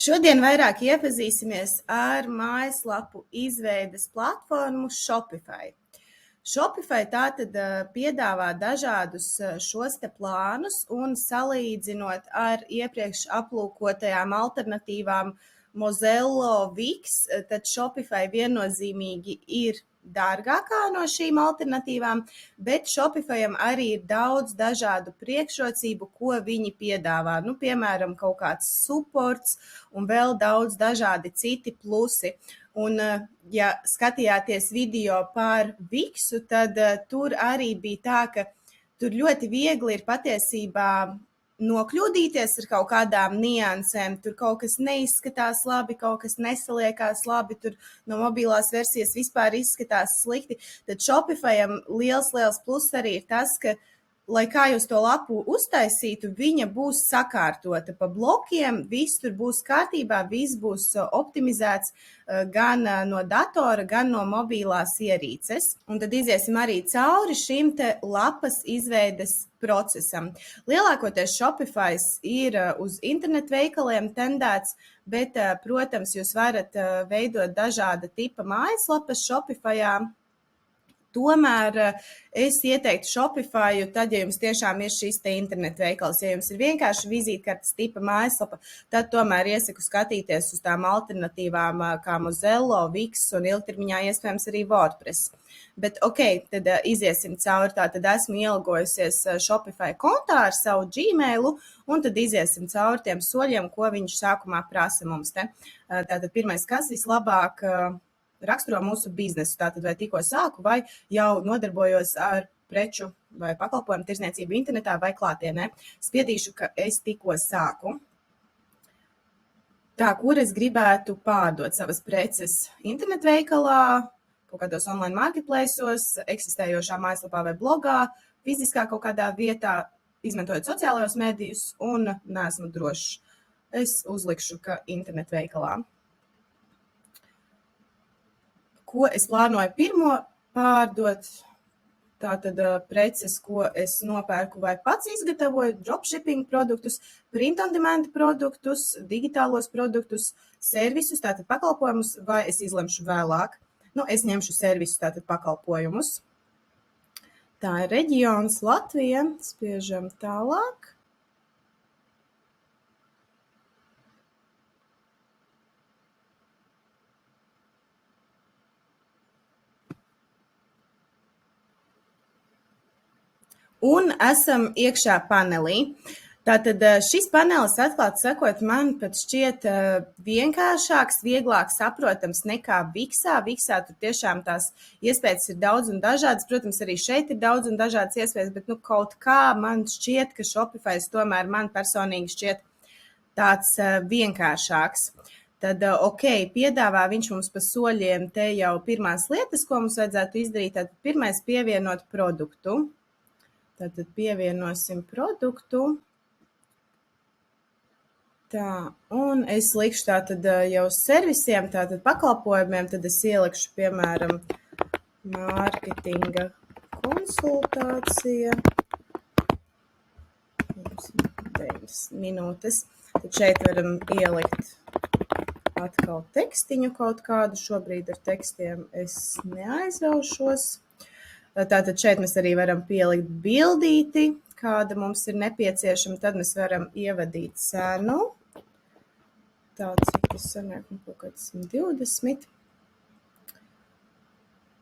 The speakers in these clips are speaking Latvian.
Šodien vairāk iepazīsimies ar mājaslapu izveides platformu Shopify. Shopify tātad piedāvā dažādus šos te plānus un salīdzinot ar iepriekš aplūkotajām alternatīvām Mozello, Wix, tad Shopify viennozīmīgi ir dārgākā no šīm alternatīvām, bet Shopifyam arī ir daudz dažādu priekšrocību, ko viņi piedāvā. Piemēram, kaut kāds supports un vēl daudz dažādi citi plusi. Un, ja skatījāties video par Wixu, tad tur arī bija tā, ka tur ļoti viegli ir patiesībā nokļūdīties ar kaut kādām niansēm. Tur kaut kas neizskatās labi, kaut kas nesaliekās labi, tur no mobilās versijas vispār izskatās slikti. Tad Shopifyam liels pluss arī ir tas, ka, lai kā jūs to lapu uztaisītu, viņa būs sakārtota pa blokiem, viss tur būs kārtībā, viss būs optimizēts gan no datora, gan no mobilās ierīces. Un tad iziesim arī cauri šim te lapas izveides procesam. Lielākoties Shopify ir uz internetu veikaliem tendēts, bet, protams, jūs varat veidot dažāda tipa mājaslapas Shopifyā. Tomēr es ieteiktu Shopify, tad, ja jums tiešām ir šis te internetu veikals, ja jums ir vienkārši vizītkartes tipa mājaslapa, tad tomēr iesaku skatīties uz tām alternatīvām kā Mozello, Wix un ilgtermiņā iespējams arī WordPress. Bet tad iziesim cauri, tātad esmu ielogojusies Shopify kontā ar savu Gmailu, un tad iziesim cauri tiem soļiem, ko viņš sākumā prasa mums te. Tātad pirmais, kas vislabāk raksturo mūsu biznesu, tātad vai tikko sāku, vai jau nodarbojos ar preču vai pakalpojumu tirdzniecību internetā vai klātienē. Spiedīšu, ka es tikko sāku. Tā, kur es gribētu pārdot savas preces internetu veikalā, kaut kādos online marketplace'os, eksistējošā mājaslapā vai blogā, fiziskā kaut kādā vietā, izmantojot sociālajos medijus un neesmu drošs. Es uzlikšu, ka internetu veikalā. Ko es plānoju pirmo pārdot, tātad preces, ko es nopērku vai pats izgatavoju, dropshipping produktus, print on demand produktus, digitālos produktus, servisus, tātad pakalpojumus, vai es izlemšu vēlāk. Es ņemšu servisus, tātad pakalpojumus. Tā ir reģions Latvija, spiežam tālāk. Un esam iekšā panelī. Tātad šis panelis, atklāti sakot, man pat šķiet vienkāršāks, vieglāk saprotams nekā Wixā. Wixā tur tiešām tās iespējas ir daudz un dažādas. Protams, arī šeit ir daudz un dažādas iespējas, bet kaut kā man šķiet, ka Shopify tomēr man personīgi šķiet tāds vienkāršāks. Tad, piedāvā viņš mums pa soļiem te jau pirmās lietas, ko mums vajadzētu izdarīt. Tad pirmais pievienot produktu. Tātad pievienosim produktu. Tā, un es likšu tātad jau servisiem, tātad pakalpojumiem, tad es ielikšu, piemēram, mārketinga konsultācija. 9 minūtes. Tad šeit varam ielikt atkal tekstiņu kaut kādu. Šobrīd ar tekstiem es neaizraušos. Tātad šeit mēs arī varam pielikt bildīti, kāda mums ir nepieciešama. Tad mēs varam ievadīt cenu. Tā, cik tas sanāk, kaut kāds 120.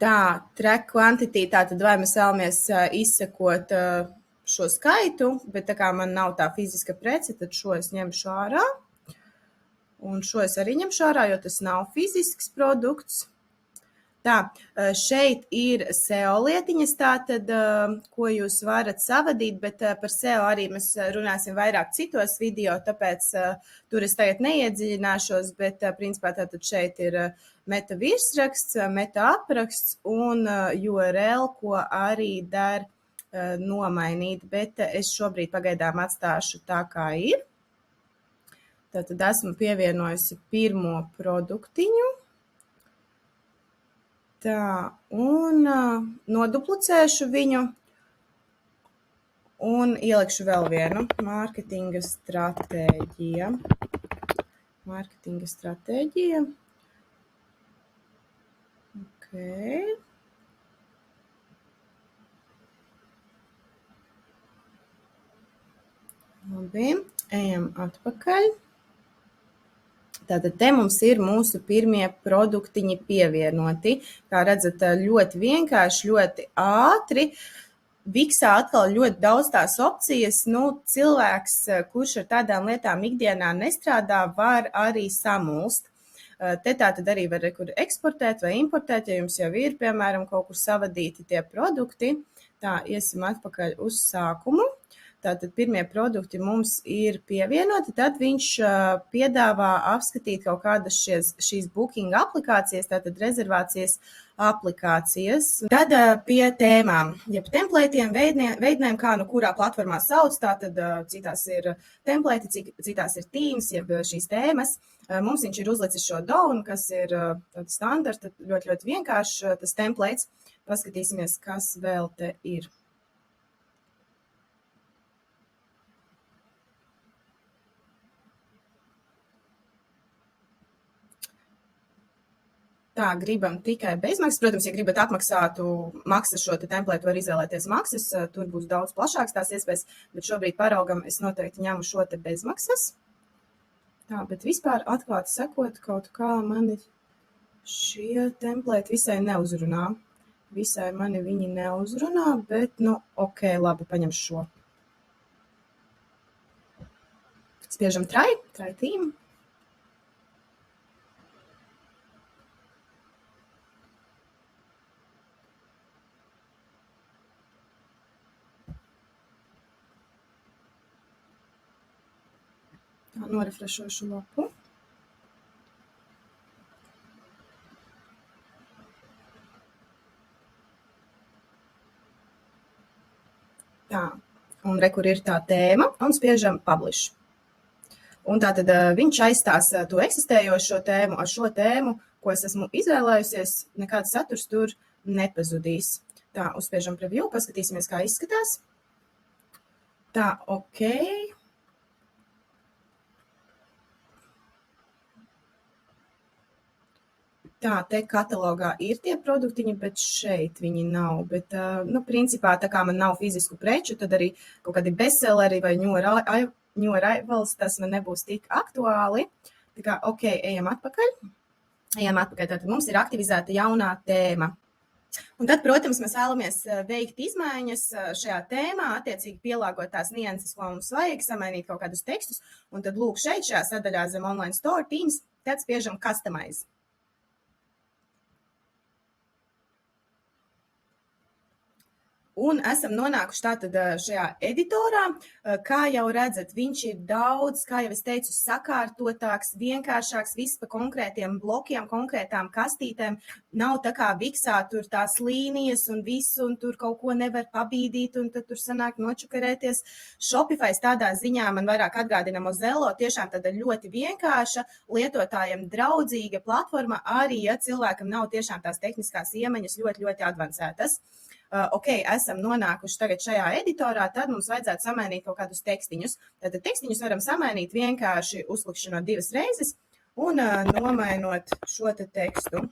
Tā, track quantity, tātad vai mēs vēlamies izsekot šo skaitu, bet tā kā man nav tā fiziska prece, tad šo es ņemšu ārā. Un šo es arī ņemšu ārā, jo tas nav fizisks produkts. Tā, šeit ir SEO lietiņas, tātad, ko jūs varat savadīt, bet par SEO arī mēs runāsim vairāk citos video, tāpēc tur es tagad neiedziļināšos, bet principā tātad šeit ir meta virsraksts, meta apraksts un URL, ko arī der nomainīt, bet es šobrīd pagaidām atstāšu tā, kā ir. Tātad esmu pievienojusi pirmo produktiņu. Tā, un noduplicēšu viņu un ielikšu vēl vienu mārketinga stratēģija. Mārketinga stratēģija. Ok. Labi, ejam atpakaļ. Tātad te mums ir mūsu pirmie produktiņi pievienoti. Kā redzat, ļoti vienkārši, ļoti ātri. Viksā atkal ļoti daudz tās opcijas. Cilvēks, kurš ar tādām lietām ikdienā nestrādā, var arī samulst. Te tātad arī var eksportēt vai importēt, ja jums jau ir, piemēram, kaut kur savadīti tie produkti. Tā, iesim atpakaļ uz sākumu. Tātad pirmie produkti mums ir pievienoti, tad viņš piedāvā apskatīt kaut kādas šīs booking aplikācijas, tātad rezervācijas aplikācijas. Tad pie tēmām, jeb templētiem, veidnēm, kā kurā platformā sauc, tātad citās ir templēti, citās ir Teams, jeb šīs tēmas. Mums viņš ir uzlicis šo Dawn, kas ir standarta, ļoti, ļoti vienkārši tas templēts. Paskatīsimies, kas vēl te ir. Tā, gribam tikai bezmaksas. Protams, ja gribat apmaksātu maksas šo templētu, var izvēlēties maksas. Tur būs daudz plašāks tās iespējas, bet šobrīd paraugam, es noteikti ņemu šo te bezmaksas. Tā, bet vispār atklāti sakot, kaut kā mani šie templēti visai neuzrunā. Visai mani viņi neuzrunā, bet, ok, labi, paņemšu šo. Spiežam try team. Norefrešošu lapu. Tā, un re, kur ir tā tēma, un spiežam publish. Un tātad viņš aizstās to eksistējošo tēmu ar šo tēmu, ko es esmu izvēlējusies, nekāds saturs tur nepazudīs. Tā, uzspiežam preview, paskatīsimies, kā izskatās. Tā, ok. Tā, te katalogā ir tie produktiņi, bet šeit viņi nav. Bet, principā, tā kā man nav fizisku preču, tad arī kaut kādi bestselleri vai new arrivals, tas man nebūs tik aktuāli. Tā kā, ok, ejam atpakaļ. Tātad mums ir aktivizēta jaunā tēma. Un tad, protams, mēs vēlamies veikt izmaiņas šajā tēmā, attiecīgi pielāgot tās nianses, ko mums vajag, samainīt kaut kādus tekstus. Un tad, lūk, šeit šajā sadaļā zem online store Teams, tad spiežam customize. Un esam nonākuši tātad šajā editorā. Kā jau redzat, viņš ir daudz, kā jau es teicu, sakārtotāks, vienkāršāks, viss pa konkrētiem blokiem, konkrētām kastītēm. Nav tā kā Viksā tur tās līnijas un visu, un tur kaut ko nevar pabīdīt, un tad tur sanāk nočukarēties. Shopify tādā ziņā man vairāk atgādina Mozello, tiešām tāda ļoti vienkārša, lietotājiem draudzīga platforma, arī ja cilvēkam nav tiešām tās tehniskās iemaņas ļoti, ļoti advancētas. Ok, esam nonākuši tagad šajā editorā, tad mums vajadzētu samainīt kaut kādus tekstiņus. Tātad tekstiņus varam samainīt vienkārši uzklikšķinot 2 reizes un nomainot šo te tekstu.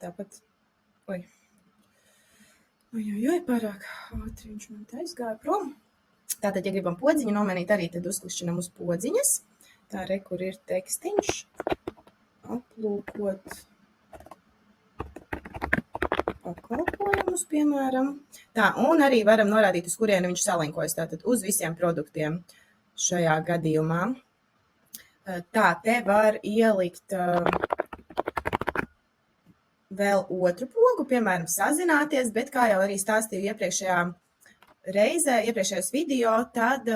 Tāpat, pārāk ātri viņš man te aizgāja prom. Tātad, ja gribam podziņu nomainīt arī, tad uzklikšķinam uz podziņas. Tā re, kur ir tekstiņš. Aplūkot pakalpojumus, piemēram. Tā, un arī varam norādīt, uz kurieni viņš salinkojas, tātad uz visiem produktiem šajā gadījumā. Tā, te var ielikt vēl otru pogu, piemēram, sazināties, bet kā jau arī stāstīju iepriekšējā reizē, iepriekšējos video, tad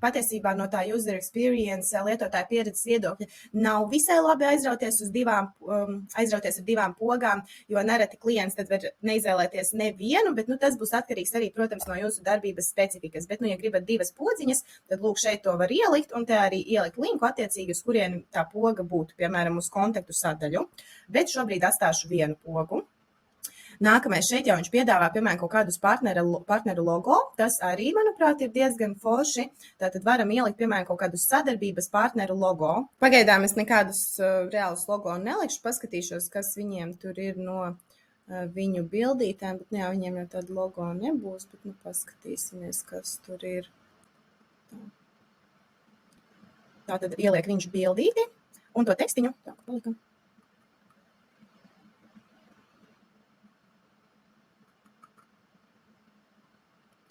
patiesībā no tā user experience, lietotāja pieredzes viedokļa, nav visai labi aizrauties ar divām pogām, jo nereti klients tad var neizvēlēties nevienu, bet tas būs atkarīgs arī, protams, no jūsu darbības specifikas. Bet, ja gribat divas podziņas, tad lūk, šeit to var ielikt, un te arī ielikt linku attiecīgi, uz kurieni tā poga būtu, piemēram, uz kontaktu sadaļu. Bet šobrīd atstāšu vienu pogu. Nākamais šeit jau viņš piedāvā, piemēram, kaut kādus partneru logo. Tas arī, manuprāt, ir diezgan forši. Tātad varam ielikt, piemēram, kaut kādus sadarbības partneru logo. Pagaidām es nekādus reālus logo nelikšu, paskatīšos, kas viņiem tur ir no viņu bildītēm, bet jā, viņiem jau tāda logo nebūs, bet paskatīsimies, kas tur ir. Tātad ieliek viņš bildīti un to tekstiņu. Tā, palikam.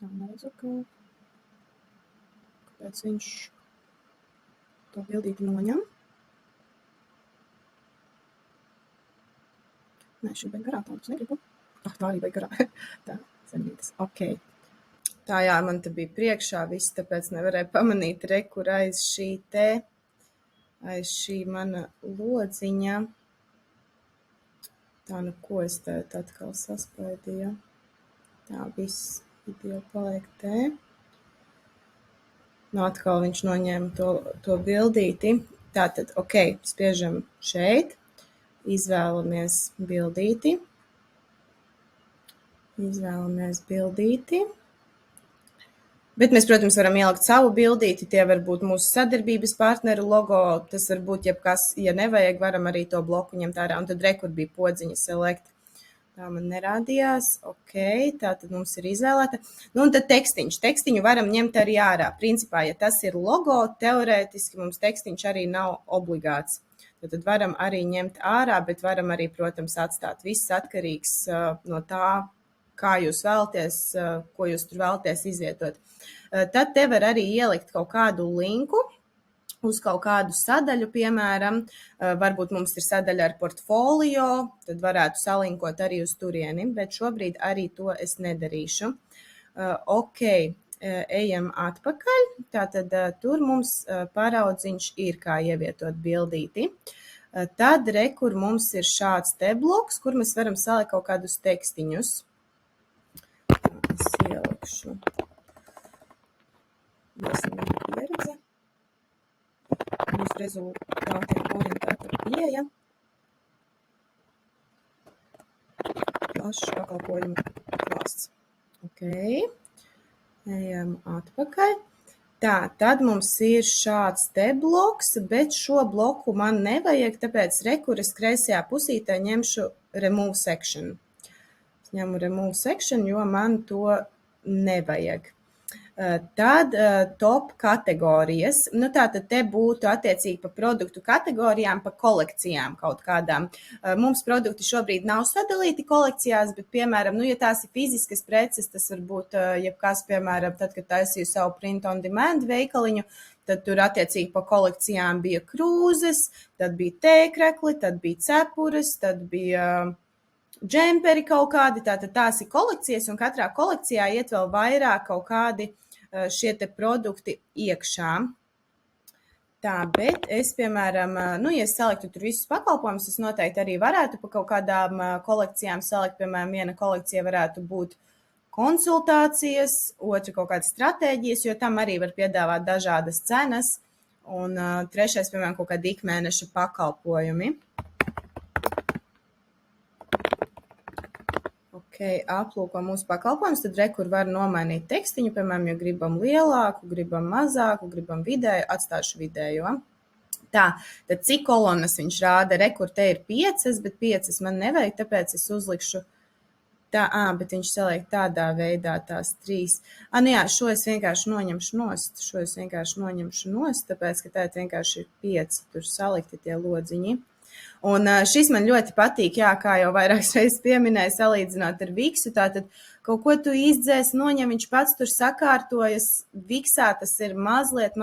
Tā neredzu, kāpēc viņš to bildīti noņem. Nē, šī vai garā, tādu negribu. Tā arī vai garā. Tā, zemītas. Ok. Tā jā, man te bija priekšā viss, tāpēc nevarēju pamanīt kur aiz šī mana lodziņa. Tā, ko es te atkal saspaidīju. Tā, viss. Video paliek te. Atkal viņš noņēma to bildīti. Tātad, ok, spiežam šeit. Izvēlamies bildīti. Bet mēs, protams, varam ielikt savu bildīti. Tie var būt mūsu sadarbības partneru logo. Tas var būt jebkas, ja nevajag, varam arī to bloku ņemt ārā. Un tad rekur bija podziņa select. Tā man nerādījās. Ok, tā tad mums ir izvēlēta. Un tad tekstiņš. Tekstiņu varam ņemt arī ārā. Principā, ja tas ir logo, teorētiski mums tekstiņš arī nav obligāts. Tad varam arī ņemt ārā, bet varam arī, protams, atstāt. Viss atkarīgs no tā, kā jūs vēlaties, ko jūs tur vēlaties izvietot. Tad te var arī ielikt kaut kādu linku uz kaut kādu sadaļu, piemēram, varbūt mums ir sadaļa ar portfolio, tad varētu salinkot arī uz turieni, bet šobrīd arī to es nedarīšu. Ok, ejam atpakaļ, tātad tur mums paraudziņš ir, kā ievietot bildīti. Tad kur mums ir šāds te bloks, kur mēs varam salikt kaut kādus tekstiņus. Es ielikšu. Desmit pieredze. Uz rezultātiem orientēta pieeja. Plašs pakalpojumu klāsts. Ok. Ejam atpakaļ. Tā, tad mums ir šāds te bloks, bet šo bloku man nevajag, tāpēc rekuras kreisajā pusītē ņemšu remove section. Es ņemu remove section, jo man to nevajag. Tad top kategorijas. Tātad te būtu attiecīgi pa produktu kategorijām, pa kolekcijām kaut kādām. Mums produkti šobrīd nav sadalīti kolekcijās, bet, piemēram, ja tās ir fiziskas preces, tas var būt jebkas, piemēram, tad, kad taisīju savu print on demand veikaliņu, tad tur attiecīgi pa kolekcijām bija krūzes, tad bija tēkrekli, tad bija cepures, tad bija džemperi kaut kādi, tātad tās ir kolekcijas, un katrā kolekcijā iet vēl vairāk kaut kādi šie te produkti iekšā. Tā, bet es, piemēram, ja es saliktu tur visus pakalpojumus, es noteikti arī varētu pa kaut kādām kolekcijām salikt, piemēram, viena kolekcija varētu būt konsultācijas, otra kaut kādas stratēģijas, jo tam arī var piedāvāt dažādas cenas, un trešais, piemēram, kaut kādi ikmēneša pakalpojumi. Aplūko mūsu pakalpojumus, tad rekur var nomainīt tekstiņu, piemēram, ja gribam lielāku, gribam mazāku, gribam vidēju, atstāšu vidējo. Tā, tad cik kolonas viņš rāda, rekur te ir 5, bet 5 man nevajag, tāpēc es uzlikšu tā, bet viņš saliek tādā veidā tās 3. Jā, šo es vienkārši noņemšu nost, tāpēc, ka tā vienkārši ir 5, tur salikti tie lodziņi. Un šis man ļoti patīk, kā jau vairākas reizes pieminēju, salīdzināt ar viksu, tātad kaut ko tu izdzēs, noņem, viņš pats tur sakārtojas, viksā tas ir mazliet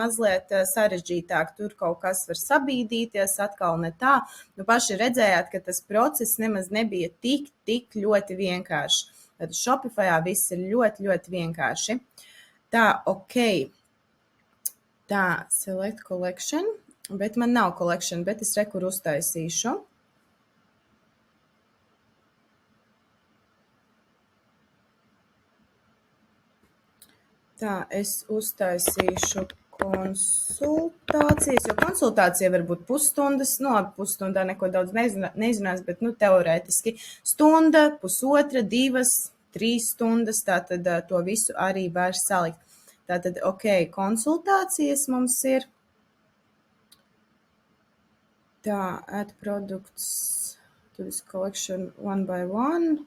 sarežģītāk, tur kaut kas var sabīdīties, atkal ne tā, paši redzējāt, ka tas process nemaz nebija tik ļoti vienkārši, tad Shopifyā viss ir ļoti vienkārši. Tā, ok. Tā, select collection, bet man nav collection, bet es rekur uztaisīšu. Tā, es uztaisīšu konsultācijas, jo konsultācija var būt pusstundas, pusstundā neko daudz neizrunās, bet, teorētiski stunda, pusotra, 2, 3 stundas, tātad to visu arī var salikt. Tātad, konsultācijas mums ir. Tā, add products to this collection one by one.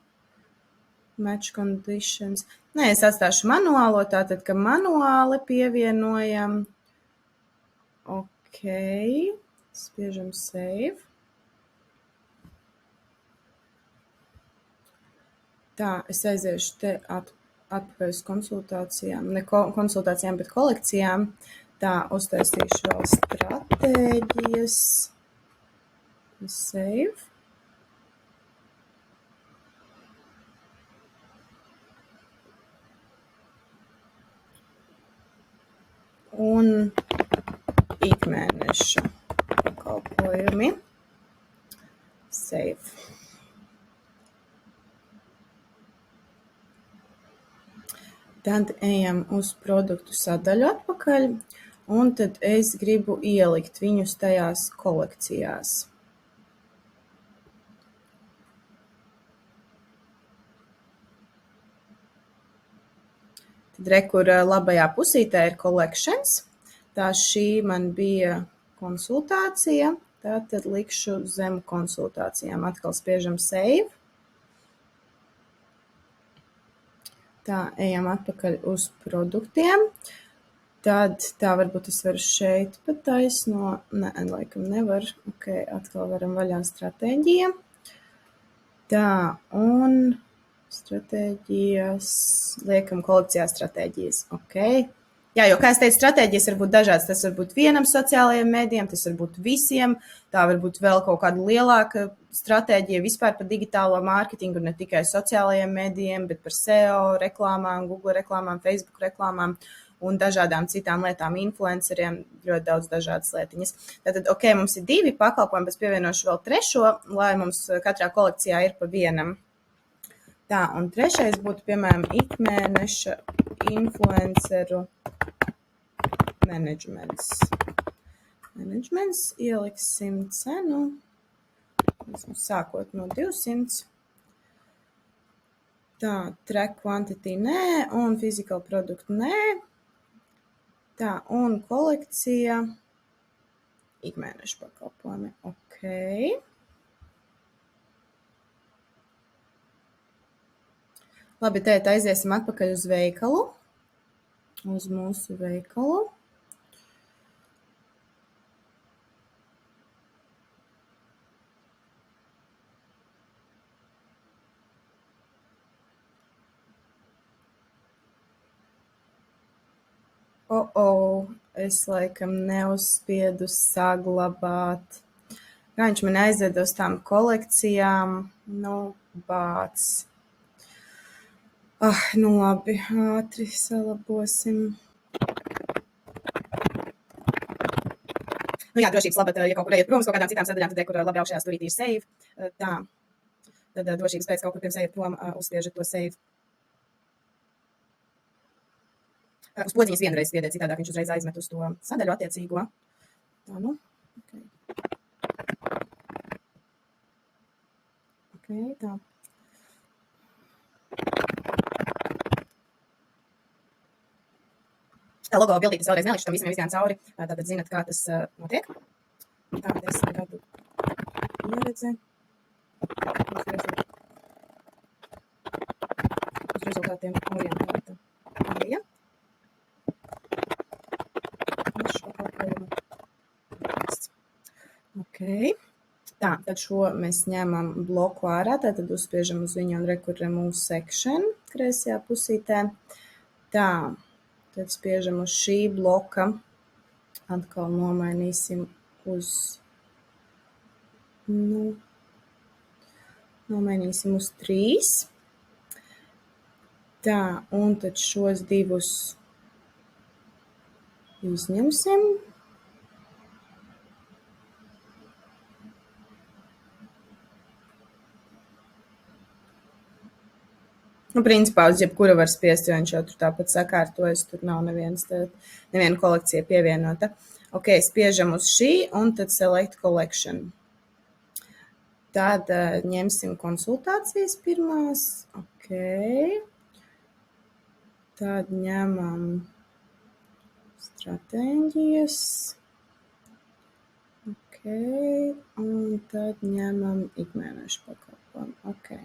Match conditions. Nē, es atstāšu manuālo, tātad, ka manuāli pievienojam. Spiežam save. Tā, es aiziešu te atpakaļ uz konsultācijām. Ne konsultācijām, bet kolekcijām. Tā, uztaisīšu vēl stratēģijas. Save. Un ikmēneša pakalpojumi. Save. Tad ejam uz produktu sadaļu atpakaļ, un tad es gribu ielikt viņus tajās kolekcijās. Tad rekur labajā pusītē ir collections. Tā šī man bija konsultācija. Tātad likšu zem konsultācijām. Atkal spiežam save. Tā, ejam atpakaļ uz produktiem. Tad tā varbūt es varu šeit pat taisno. Nē, laikam nevar. Atkal varam vaļā stratēģija. Tā, un stratēģijas, liekam kolekcijā stratēģijas, Jā, jo, kā es teicu, stratēģijas var būt dažādas, tas var būt vienam sociālajiem mēdījiem, tas var būt visiem, tā var būt vēl kaut kāda lielāka stratēģija vispār par digitālo mārketingu, ne tikai sociālajiem mēdījiem, bet par SEO reklāmām, Google reklāmām, Facebook reklāmām un dažādām citām lietām, influenceriem, ļoti daudz dažādas lietiņas. Tātad, mums ir 2 pakalpojumi, bet pievienošu vēl 3, lai mums katrā kolekcijā ir pa vienam. Tā, un 3. būtu, piemēram, ikmēneša influenceru managements. Ieliksim cenu, sākot no 200. Tā, track quantity nē, un physical product nē. Tā, un kolekcija ikmēneša pakalpojumi. Labi, tēt, aiziesim atpakaļ uz veikalu, uz mūsu veikalu. Es laikam neuzspiedu saglabāt. Kā viņš man aizved uz tām kolekcijām, bāc. Labi, ātri salabosim. Jā, drošības labad, ja kaut kur ejiet prom uz kaut kādām citām sadaļām, tad, kur labi augšējā stūrītī ir save. Tā, tad drošības pēc kaut kur pirms ejiet prom, uzspiežat to save. Uz podziņas vienreiz spiediet, citādāk viņš uzreiz aizmet uz to sadaļu attiecīgo. Tā, tā. Logo bildītes vēlreiz nelikšu, tam visam jau izgājām cauri, tātad zinat, kā tas notiek. Tā, 10 gadu pieredze. Uz rezultātiem orientēta pieeja. Tā, tad šo mēs ņemam bloku ārā, tātad uzspiežam uz viņu un rekur remove section kreisajā pusītē. Tā. Tad spiežam uz šī bloka, atkal nomainīsim uz, nomainīsim uz 3. Tā, un tad šos 2 Izņemsim. Principā uz jebkuru var spiest, jo viņš jau tur tāpat sakārtojas, tur nav neviena kolekcija pievienota. Ok, spiežam uz šī un tad select collection. Tad ņemsim konsultācijas pirmās. Ok. Tad ņemam stratēģijas. Ok. Un tad ņemam ikmēnešu pakalpojumu. Ok.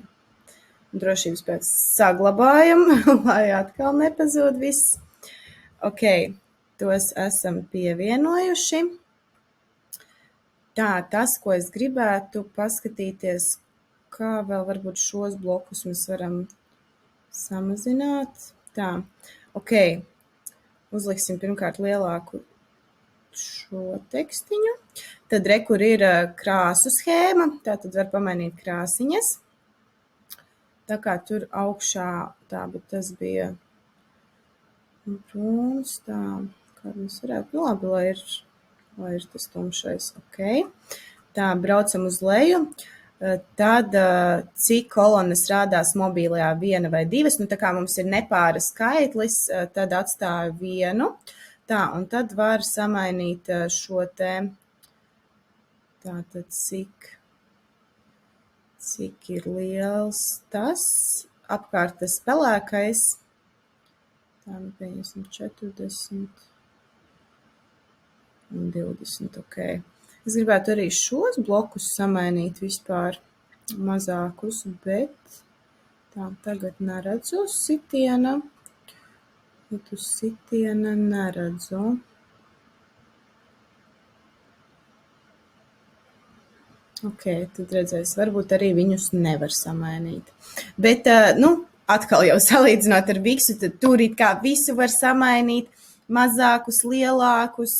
Drošības pēc saglabājam, lai atkal nepazūd viss. Ok, tos esam pievienojuši. Tā, tas, ko es gribētu paskatīties, kā vēl varbūt šos blokus mēs varam samazināt. Tā, ok, uzliksim pirmkārt lielāku šo tekstiņu. Tad kur ir krāsu schēma, tā tad var pamainīt krāsiņas. Tā kā tur augšā, tā, bet tas bija brūns, tā, kā mēs varētu, labi, lai ir tas tumšais, ok. Tā, braucam uz leju, tad cik kolonas rādās mobīlajā, 1 vai 2, tā kā mums ir nepāra skaitlis, tad atstāju 1, tā, un tad var samainīt šo te, tātad cik ir liels tas, apkārt tas pelēkais, tā, pieņemsim 40 un 20, ok. Es gribētu arī šos blokus samainīt vispār mazākus, bet tā, tagad neredzu sitiena, bet uz sitiena neredzu. Ok, tad redzēs, varbūt arī viņus nevar samainīt. Bet, atkal jau salīdzinot ar Viksu, tad tur it kā visu var samainīt, mazākus, lielākus,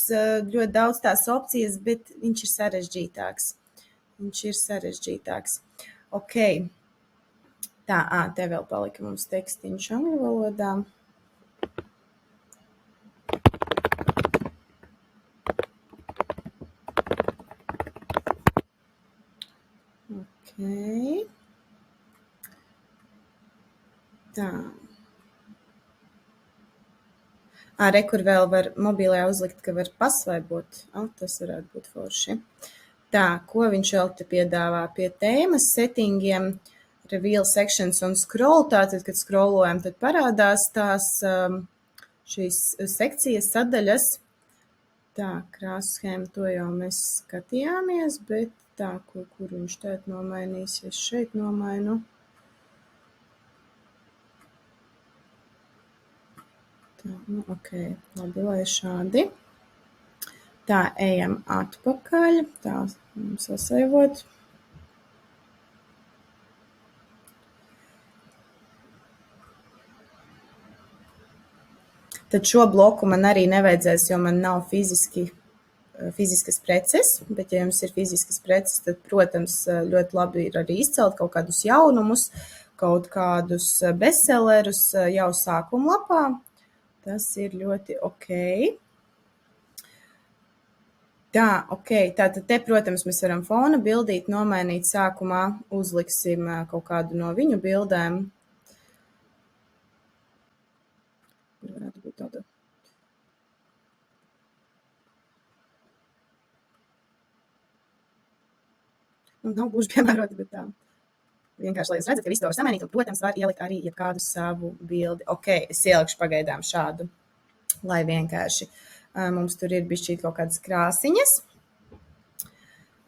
ļoti daudz tās opcijas, bet viņš ir sarežģītāks. Ok. Tā, te vēl palika mums tekstiņš angļu valodā. Ok. Tā. Kur vēl var mobilajā uzlikt, ka var pasvaibot. Tas varētu būt forši. Tā, ko viņš vēl te piedāvā pie tēmas settingiem, reveal sections un scroll. Tātad, kad scrollojam, tad parādās tās šīs sekcijas sadaļas. Tā, krāsu schēma, to jau mēs skatījāmies, bet tā, kur viņš tēt nomainīsies, šeit nomainu. Tā, ok, labi, lai šādi. Tā, ejam atpakaļ, tā, sasaivot. Tad šo bloku man arī nevajadzēs, jo man nav fiziskas preces, bet ja jums ir fiziskas preces, tad, protams, ļoti labi ir arī izcelt kaut kādus jaunumus, kaut kādus bestsellerus jau sākuma lapā. Tas ir ļoti ok. Tā, ok, tātad te, protams, mēs varam fona bildīt, nomainīt sākumā, uzliksim kaut kādu no viņu bildēm. Varētu būt tāda. Nav gluži piemērota, bet tā. Vienkārši, lai jūs redzat, ka visu to var samainīt, un, protams, var ielikt arī jebkādu savu bildi. Ok, es ielikšu pagaidām šādu, lai vienkārši mums tur ir bišķīt kaut kādas krāsiņas.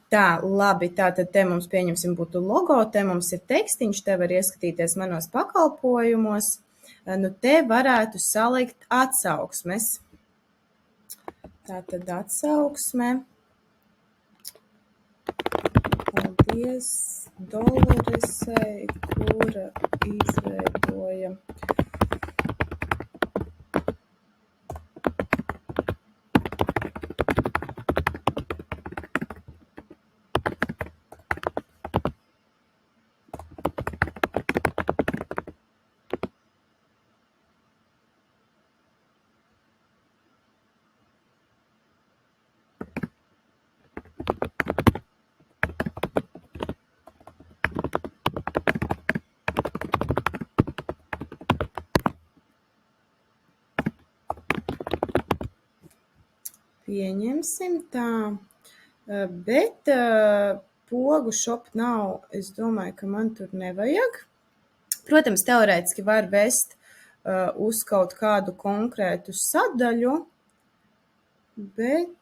Tā, labi, tātad te mums pieņemsim būtu logo, te mums ir tekstiņš, te var ieskatīties manos pakalpojumos. Te varētu salikt atsauksmes. Tātad atsauksme. Paldies Doloresei, kura izveidoja Pieņemsim tā, bet pogu šopu nav, es domāju, ka man tur nevajag. Protams, teorētiski var vest uz kaut kādu konkrētu sadaļu, bet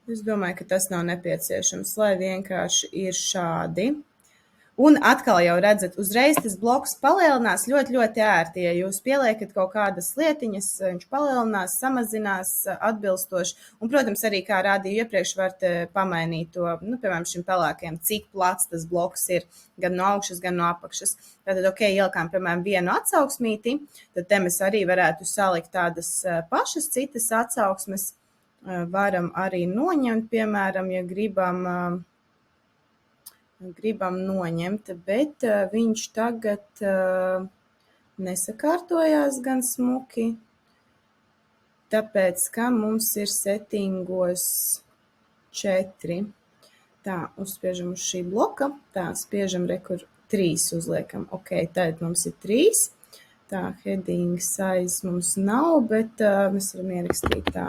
es domāju, ka tas nav nepieciešams, lai vienkārši ir šādi. Un atkal jau redzat, uzreiz tas bloks palielinās ļoti, ļoti ērti. Ja jūs pieliekat kaut kādas lietiņas, viņš palielinās, samazinās atbilstoši. Un, protams, arī, kā rādīju iepriekš, varat pamainīt to, piemēram, šim pelēkajam, cik plats tas bloks ir gan no augšas, gan no apakšas. Tātad, ielikām, piemēram, vienu atsauksmīti, tad te mēs arī varētu salikt tādas pašas citas atsauksmes. Varam arī noņemt, piemēram, ja gribam noņemt, bet viņš tagad nesakārtojās gan smuki, tāpēc, ka mums ir settingos 4. Tā, uzspiežam uz šī bloka, tā, spiežam rekur 3 uzliekam. Ok, tad mums ir 3. Tā, heading size mums nav, bet mēs varam ierakstīt tā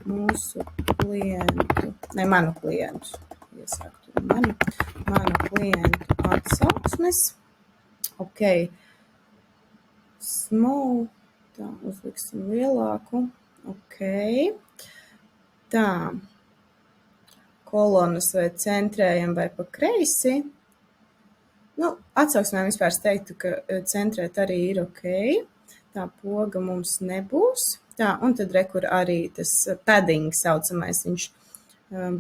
mūsu klientu, manu klientu. Iesāktu manu klientu atsauksmes. Ok. Small. Tā, uzliksim lielāku. Ok. Tā. Kolonas vai centrējam vai pa kreisi. Atsauksmēm vispār es teiktu, ka centrēt arī ir ok. Tā poga mums nebūs. Tā, un tad rekur arī tas padding saucamais, viņš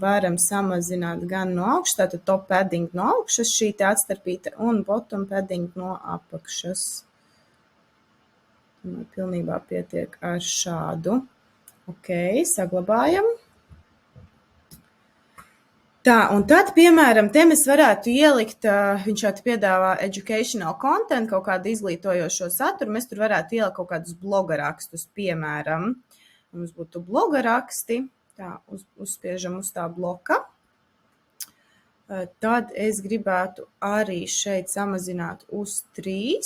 varam samazināt gan no augšas, tātad top padding no augšas, šī te atstarpīta, un bottom padding no apakšas. Pilnībā pietiek ar šādu. Ok, saglabājam. Tā, un tad, piemēram, te mēs varētu ielikt, viņš jau piedāvā educational content, kaut kādu izglītojošo saturu, mēs tur varētu ielikt kaut kādus bloga rakstus, piemēram. Mums būtu bloga raksti. Tā, uzspiežam uz tā bloka. Tad es gribētu arī šeit samazināt uz 3.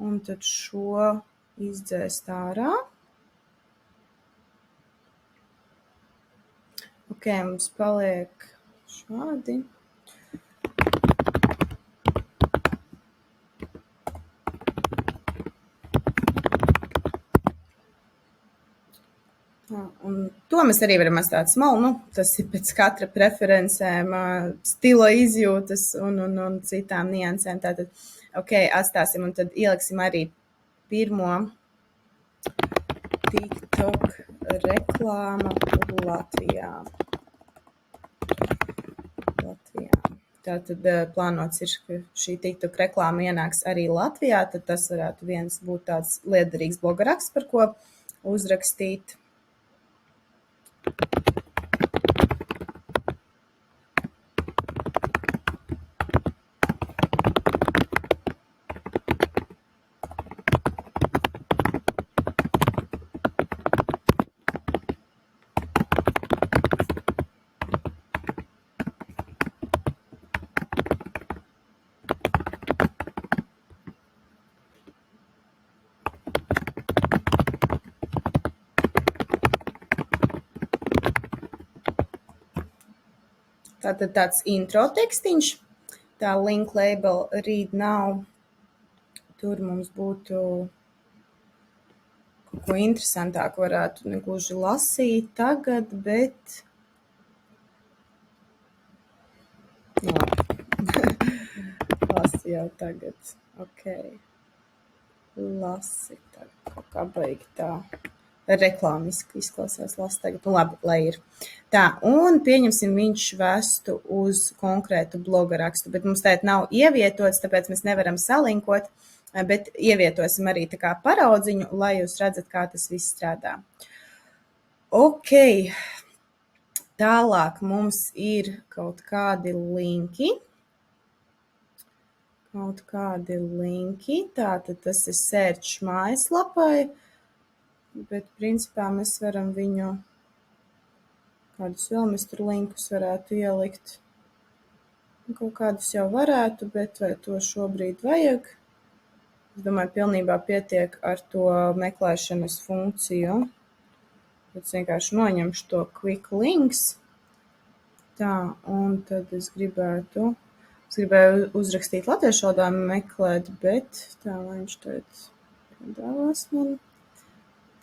Un tad šo izdzēst ārā. Ok, mums paliek šādi. Un to mēs arī varam atstāt smalu, tas ir pēc katra preferencēm, stila izjūtas un citām niansēm. Tātad, ok, atstāsim un tad ieliksim arī pirmo TikTok reklāmu Latvijā. Tātad plānots ir, ka šī TikTok reklāma ienāks arī Latvijā, tad tas varētu viens būt tāds liederīgs blogaraksts, par ko uzrakstīt. Tātad tāds intro tekstiņš, tā link label read now, tur mums būtu kaut ko interesantāku varētu negluži lasīt tagad, bet lasi jau tagad, ok, lasi tagad, kaut kā baigi tā. Reklāmiski izklausās lasa tagad, labi, lai ir. Tā, un pieņemsim, viņš vestu uz konkrētu bloga rakstu, bet mums tēt nav ievietots, tāpēc mēs nevaram salinkot, bet ievietosim arī tā kā paraudziņu, lai jūs redzat, kā tas viss strādā. Ok, tālāk mums ir kaut kādi linki. Tātad tas ir search mājaslapai. Bet, principā, mēs varam viņu, kādus vēl mēs tur linkus varētu ielikt. Kaut kādus jau varētu, bet vai to šobrīd vajag? Es domāju, pilnībā pietiek ar to meklēšanas funkciju. Tad vienkārši noņemšu to quick links. Tā, un tad es gribēju uzrakstīt latviešu valodā meklēt, bet tā, lai viņš tagad piedāvās man.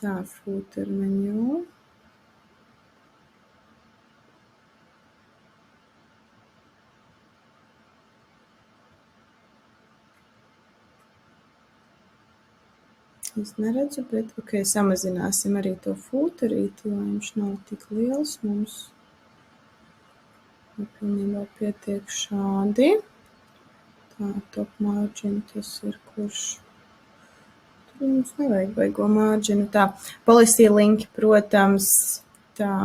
Tā, footer menu. Es neredzu, bet ok, samazināsim arī to footerīti, lai viņš nav tik liels mums. Pilnībā pietiek šādi. Tā, top margin, tas ir kurš. Tur mums nevajag baigo marginu. Tā, policy link, protams, tā.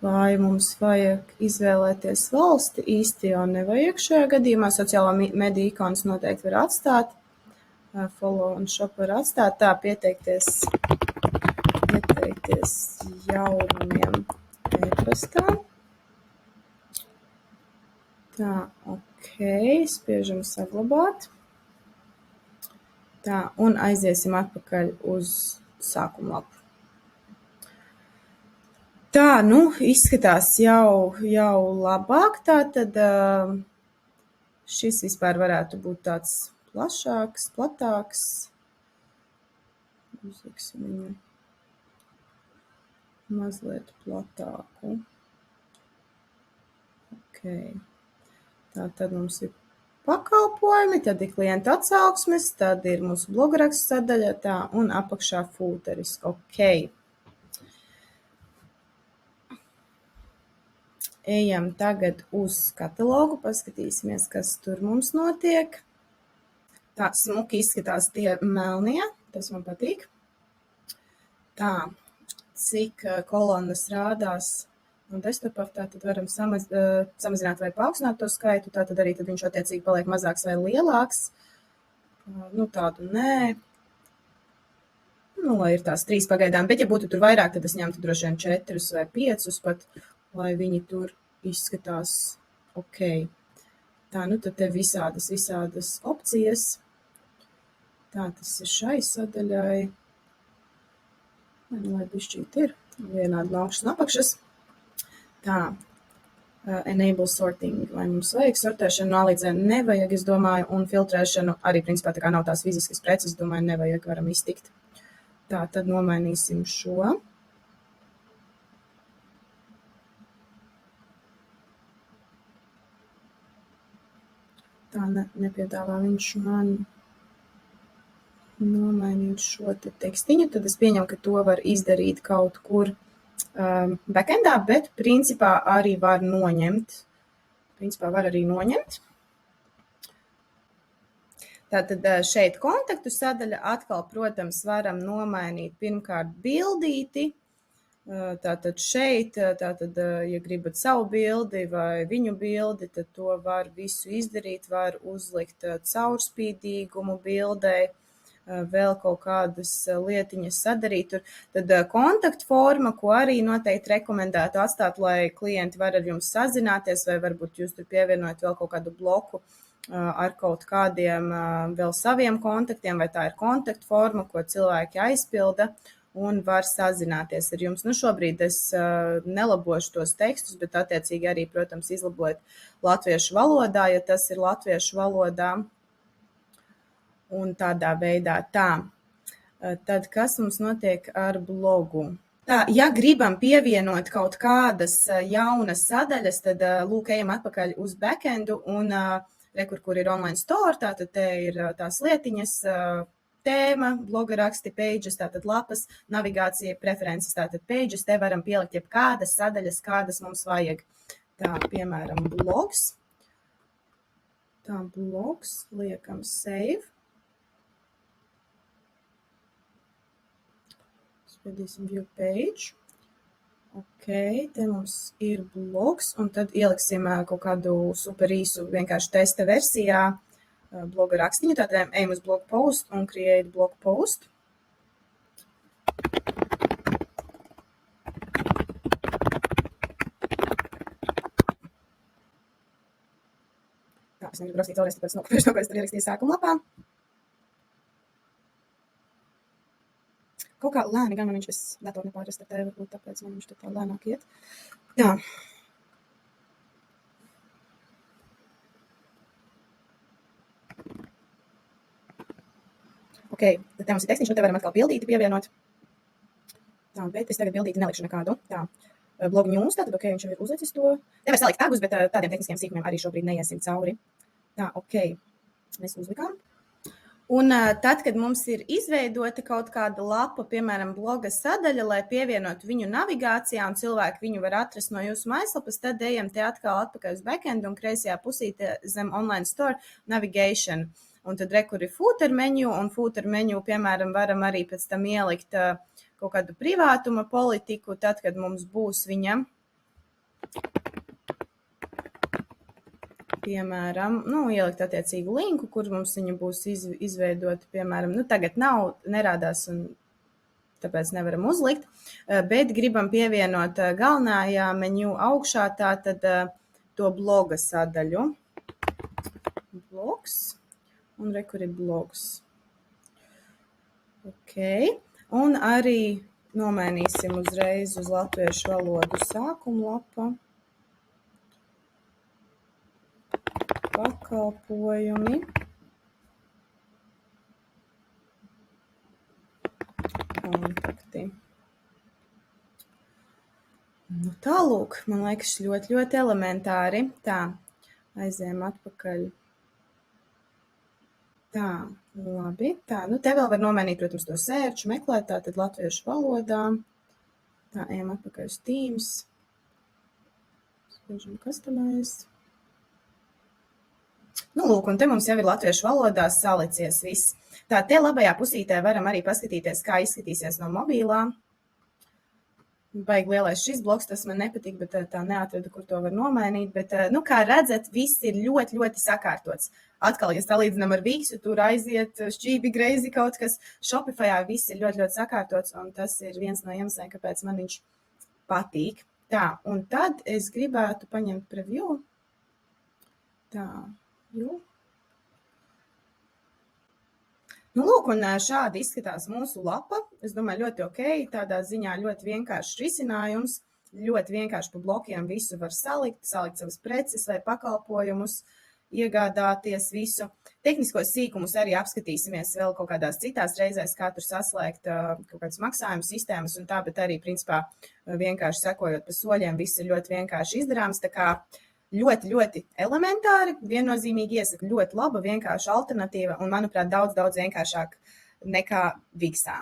Vai mums vajag izvēlēties valsti? Īsti jau nevajag šajā gadījumā. Sociālo mediju ikonas noteikti var atstāt. Follow un shop var atstāt. Tā, pieteikties jaunumiem e-pastā. Tā, ok, spiežam saglabāt. Tā, un aiziesim atpakaļ uz sākuma lapu. Tā, nu, izskatās jau labāk, tā tad šis vispār varētu būt tāds platāks. Uzliksim viņu mazliet platāku. Ok. Tā, tad mums ir pakalpojumi, tad ir klienta atsauksmes, tad ir mūsu blograkstu sadaļa, tā, un apakšā footeris. Ok. Ejam tagad uz katalogu, paskatīsimies, kas tur mums notiek. Tā smuki izskatās tie melnie, tas man patīk. Tā, cik kolonas rādās un desktopā, tad varam samazināt vai paaugstināt to skaitu, tad arī tad viņš attiecīgi paliek mazāks vai lielāks. Nu, tādu nē. Nu, lai ir tās 3 pagaidām, bet ja būtu tur vairāk, tad es ņemtu droši vien 4 vai 5 pat, lai viņi tur izskatās ok. Tā, nu tad te visādas opcijas. Tā, tas ir šai sadaļai. Lai bišķīt ir vienādi no augšas un apakšas. Tā, enable sorting, vai mums vajag sortēšanu no A līdz Z nevajag, es domāju, un filtrēšanu arī, principā, tā kā nav tās fiziskas preces, domāju, nevajag, varam iztikt. Tā, tad nomainīsim šo. Tā, nepiedāvā viņš man nomainīt šo te tekstiņu, tad es pieņemu, ka to var izdarīt kaut kur backendā, bet principā arī var noņemt. Tātad šeit kontaktu sadaļa atkal, protams, varam nomainīt pirmkārt bildīti. Tātad šeit, ja gribat savu bildi vai viņu bildi, tad to var visu izdarīt, var uzlikt caurspīdīgumu bildei, vēl kaut kādas lietiņas sadarīt. Tad kontaktforma, ko arī noteikti rekomendētu atstāt, lai klienti var ar jums sazināties, vai varbūt jūs tur pievienojat vēl kaut kādu bloku ar kaut kādiem vēl saviem kontaktiem, vai tā ir kontaktforma, ko cilvēki aizpilda un var sazināties ar jums. Nu, šobrīd es nelabošu tos tekstus, bet attiecīgi arī, protams, izlabot latviešu valodā, ja tas ir latviešu valodā. Un tādā veidā tā. Tad kas mums notiek ar blogu? Tā, ja gribam pievienot kaut kādas jaunas sadaļas, tad lūk, ejam atpakaļ uz backendu un kur ir online store, tātad te ir tās lietiņas, tēma, bloga raksti, pages, tātad lapas, navigācija, preferences, tātad pages, te varam pielikt jebkādas sadaļas, kādas mums vajag. Tā, piemēram, blogs. Tā, blogs, liekam save. Spiedīsim view page. Ok, te mums ir blogs, un tad ieliksim kaut kādu super īsu vienkārši testa versijā bloga rakstiņu. Tātad ejam uz blog post un create blog post. Tā, es negribu rakstīt vēlreiz, tāpēc nokopēšu to, ko es tad ierakstīju sākuma lapā. kaut kā lēni, gan man viņš es datoru nepārrestartēju, varbūt tāpēc man viņš tā lēnāk iet. Tā. Ok, te mums ir tekstiņš, te varam atkal bildīti pievienot. Tā, bet es tagad bildīti nelikšu nekādu. Tā, blogu news, tātad, ok, viņš jau ir uzlicis to. Te var salikt tagus, bet tādiem tehniskiem sīkumiem arī šobrīd neiesim cauri. Tā, ok, mēs uzlikām. Un tad, kad mums ir izveidota kaut kāda lapa, piemēram, bloga sadaļa, lai pievienotu viņu navigācijā un cilvēki viņu var atrast no jūsu mājaslapas, tad ejam te atkal atpakaļ uz backendu un kreisajā pusītē zem online store navigation. Un tad kur ir footer menu, un footer menu, piemēram, varam arī pēc tam ielikt kaut kādu privātuma politiku, tad, kad mums būs viņa, piemēram, ielikt attiecīgu linku, kur mums viņa būs izveidota, piemēram, tagad nav, nerādās un tāpēc nevaram uzlikt, bet gribam pievienot galvenajā menu augšā tātad to bloga sadaļu. Blogs. Un kur ir blogs. Ok. Un arī nomainīsim uzreiz uz latviešu valodu sākumu lapa. Pakalpojumi. Kontakti. Tālūk, man liekas, ļoti, ļoti elementāri. Tā, aizējām atpakaļ. Tā, labi. Tā, te vēl var nomainīt, protams, to sērču, meklēt tātad latviešu valodā. Tā, ejam atpakaļ uz Teams. Spiežam customize. Lūk, un te mums jau ir latviešu valodā salicies viss. Tā, te labajā pusītē varam arī paskatīties, kā izskatīsies no mobilā. Baigi lielais šis bloks, tas man nepatīk, bet tā neatradu, kur to var nomainīt. Bet, kā redzat, viss ir ļoti, ļoti sakārtots. Atkal, ja salīdzinām ar Wixu, tur aiziet šķībi greizi kaut kas. Shopifyā viss ir ļoti, ļoti sakārtots, un tas ir viens no iemesliem, kāpēc man viņš patīk. Tā, un tad es gribētu paņemt preview. Tā, jo. Lūk, un šādi izskatās mūsu lapa. Es domāju, ļoti ok, tādā ziņā ļoti vienkāršs risinājums. Ļoti vienkārši pa blokiem visu var salikt savas preces vai pakalpojumus, iegādāties visu. Tehniskos sīkumus arī apskatīsimies vēl kaut kādās citās reizēs, kā tur saslēgt kaut kādas maksājumu sistēmas un tā, bet arī, principā, vienkārši sekojot pa soļiem, viss ir ļoti vienkārši izdarāms. Tā kā ļoti, ļoti elementāri, viennozīmīgi iesaku, ļoti laba, vienkārša alternatīva un, manuprāt, daudz vienkāršāk nekā Wixā.